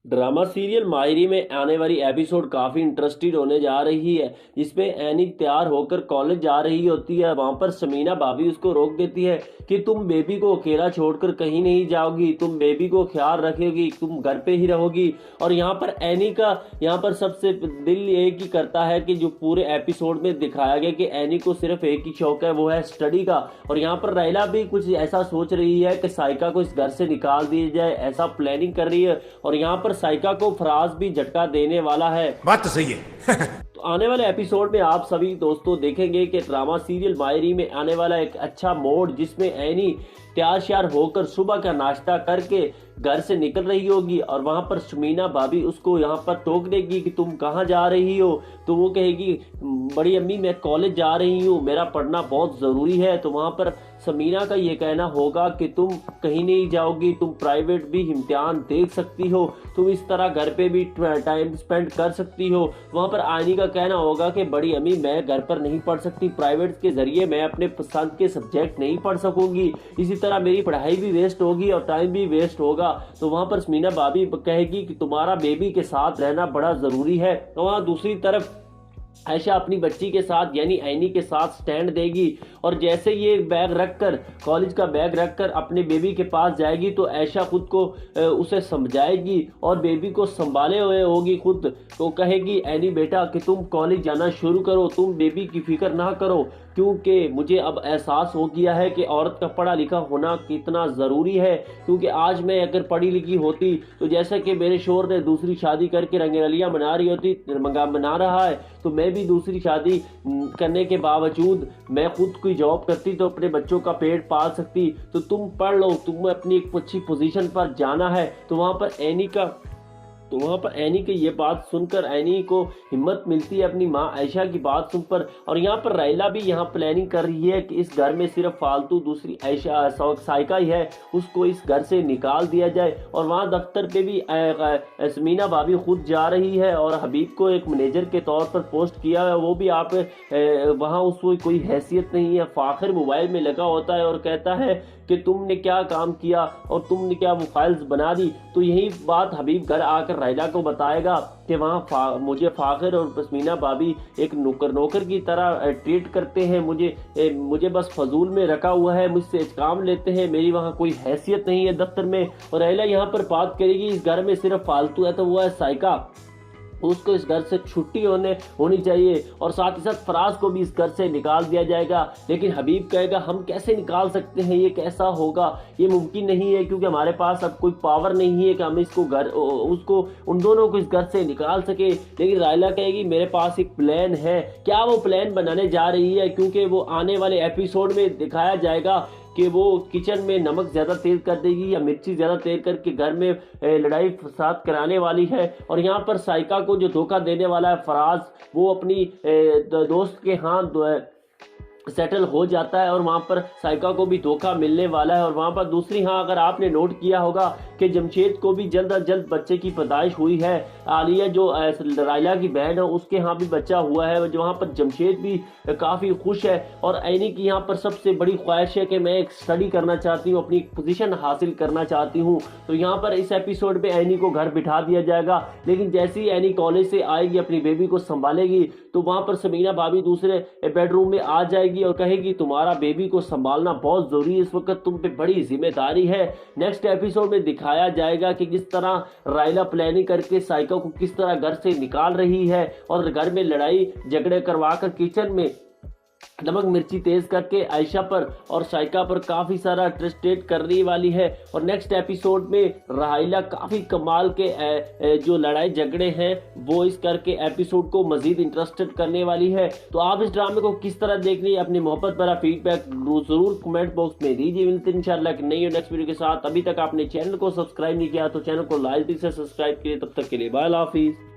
Drama serial माहिरी में आने वाली एपिसोड काफ़ी इंटरेस्टेड होने जा रही है, जिसमें एनी तैयार होकर कॉलेज जा रही होती है। वहां पर समीना भाभी उसको रोक देती है कि तुम बेबी को अकेला छोड़कर कहीं नहीं जाओगी, तुम बेबी को ख्याल रखोगी, तुम घर पे ही रहोगी। और यहाँ पर एनी का यहाँ पर सबसे दिल एक ही करता है कि जो पूरे एपिसोड में दिखाया गया कि एनी को सिर्फ एक ही शौक है, वो है स्टडी का। और यहाँ पर रायला भी कुछ ऐसा सोच रही है कि साइका को इस घर से निकाल दिया जाए, ऐसा प्लानिंग कर रही है। और यहाँ पर साइका को फराज भी झटका देने वाला है। बात तो सही है। तो आने वाले एपिसोड में आप सभी दोस्तों देखेंगे कि ड्रामा सीरियल मायरी में आने वाला एक अच्छा मोड, जिसमें एनी तैयार श्यार होकर सुबह का नाश्ता करके घर से निकल रही होगी और वहां पर समीना भाभी उसको यहाँ पर टोक देगी कि तुम कहाँ जा रही हो। तो वो कहेगी बड़ी अम्मी मैं कॉलेज जा रही हूँ, मेरा पढ़ना बहुत ज़रूरी है। तो वहां पर समीना का ये कहना होगा कि तुम कहीं नहीं जाओगी, तुम प्राइवेट भी इम्तिहान देख सकती हो, तुम इस तरह घर पे भी टाइम स्पेंड कर सकती हो। वहां पर आनी का कहना होगा कि बड़ी अम्मी मैं घर पर नहीं पढ़ सकती, प्राइवेट के जरिए मैं अपने पसंद के सब्जेक्ट नहीं पढ़ सकूंगी, इसी तरह मेरी पढ़ाई भी वेस्ट होगी और टाइम भी वेस्ट होगा। तो वहां पर समीना भाभी कहेगी कि तुम्हारा बेबी के साथ रहना बड़ा जरूरी है। तो वहां दूसरी तरफ आयशा अपनी बच्ची के साथ यानी ऐनी के साथ स्टैंड देगी और जैसे ये बैग रखकर कॉलेज का बैग रखकर अपने बेबी के पास जाएगी तो आयशा खुद को उसे समझाएगी और बेबी को संभाले हुए होगी खुद। तो कहेगी ऐनी बेटा कि तुम कॉलेज जाना शुरू करो, तुम बेबी की फिक्र ना करो, क्योंकि मुझे अब एहसास हो गया है कि औरत का पढ़ा लिखा होना कितना ज़रूरी है। क्योंकि आज मैं अगर पढ़ी लिखी होती तो जैसे कि मेरे शोहर ने दूसरी शादी करके रंगरलियाँ मना रहा है, तो मैं भी दूसरी शादी करने के बावजूद मैं खुद कोई जॉब करती तो अपने बच्चों का पेट पाल सकती। तो तुम पढ़ लो, तुम्हें अपनी एक अच्छी पोजीशन पर जाना है। तो वहां पर एनी की ये बात सुनकर एनी को हिम्मत मिलती है अपनी माँ आयशा की बात सुनकर। और यहाँ पर रायला भी यहाँ प्लानिंग कर रही है कि इस घर में सिर्फ फालतू दूसरी आयशा साइका ही है, उसको इस घर से निकाल दिया जाए। और वहाँ दफ्तर पे भी समीना भाभी खुद जा रही है और हबीब को एक मैनेजर के तौर पर पोस्ट किया है। वो भी आप वहाँ उसको कोई हैसियत नहीं है। फाखिर मोबाइल में लगा होता है और कहता है कि तुमने क्या काम किया और तुमने क्या वो फाइल्स बना दी। तो यही बात हबीब घर आकर रायला को बताएगा कि वहाँ मुझे फाखिर और पस्मीना भाभी एक नौकर की तरह ट्रीट करते हैं, मुझे बस फजूल में रखा हुआ है, मुझसे काम लेते हैं, मेरी वहाँ कोई हैसियत नहीं है दफ्तर में। और रायला यहाँ पर बात करेगी इस घर में सिर्फ फालतू है तो वो है साइका, उसको इस घर से छुट्टी होनी चाहिए और साथ ही साथ फराज को भी इस घर से निकाल दिया जाएगा। लेकिन हबीब कहेगा हम कैसे निकाल सकते हैं, ये कैसा होगा, ये मुमकिन नहीं है क्योंकि हमारे पास अब कोई पावर नहीं है कि हम उसको उन दोनों को इस घर से निकाल सके। लेकिन रायला कहेगी मेरे पास एक प्लान है। क्या वो प्लान बनाने जा रही है, क्योंकि वो आने वाले एपिसोड में दिखाया जाएगा कि वो किचन में नमक ज़्यादा तेज कर देगी या मिर्ची ज़्यादा तेज करके घर में लड़ाई फसाद कराने वाली है। और यहाँ पर साइका को जो धोखा देने वाला है फराज, वो अपनी दोस्त के हाथ सेटल हो जाता है और वहां पर साइका को भी धोखा मिलने वाला है। और वहां पर दूसरी अगर आपने नोट किया होगा कि जमशेद को भी जल्द अज जल्द बच्चे की पैदाइश हुई है। आलिया जो रायला की बहन है उसके यहाँ भी बच्चा हुआ है, जो वहाँ पर जमशेद भी काफ़ी खुश है। और ऐनी की यहाँ पर सबसे बड़ी ख्वाहिश है कि मैं एक स्टडी करना चाहती हूँ, अपनी पोजीशन हासिल करना चाहती हूँ। तो यहाँ पर इस एपिसोड में ऐनी को घर बिठा दिया जाएगा। लेकिन जैसे ही ऐनी कॉलेज से आएगी अपनी बेबी को संभालेगी तो वहाँ पर समीना भाभी दूसरे बेडरूम में आ जाएगी और कहेगी तुम्हारा बेबी को संभालना बहुत जरूरी है, इस वक्त तुम पे बड़ी जिम्मेदारी है। नेक्स्ट एपिसोड में दिखाया जाएगा कि किस तरह रायला प्लानिंग करके साइको को किस तरह घर से निकाल रही है और घर में लड़ाई झगड़े करवाकर किचन में नमक मिर्ची तेज करके आयशा पर और साइका पर काफी सारा ट्रस्टेड करने वाली है। और नेक्स्ट एपिसोड में रायला काफी कमाल के जो लड़ाई झगड़े हैं वो इस करके एपिसोड को मजीद इंटरेस्टेड करने वाली है। तो आप इस ड्रामे को किस तरह देखनी है, अपनी मोहब्बत भरा फीडबैक जरूर कमेंट बॉक्स में दीजिए। मिलते हैं इंशाल्लाह नई नेक्स्ट वीडियो के साथ। अभी तक आपने चैनल को सब्सक्राइब नहीं किया तो चैनल को लाजमी से सब्सक्राइब कीजिए। तब तक के लिए बाय हाफिज।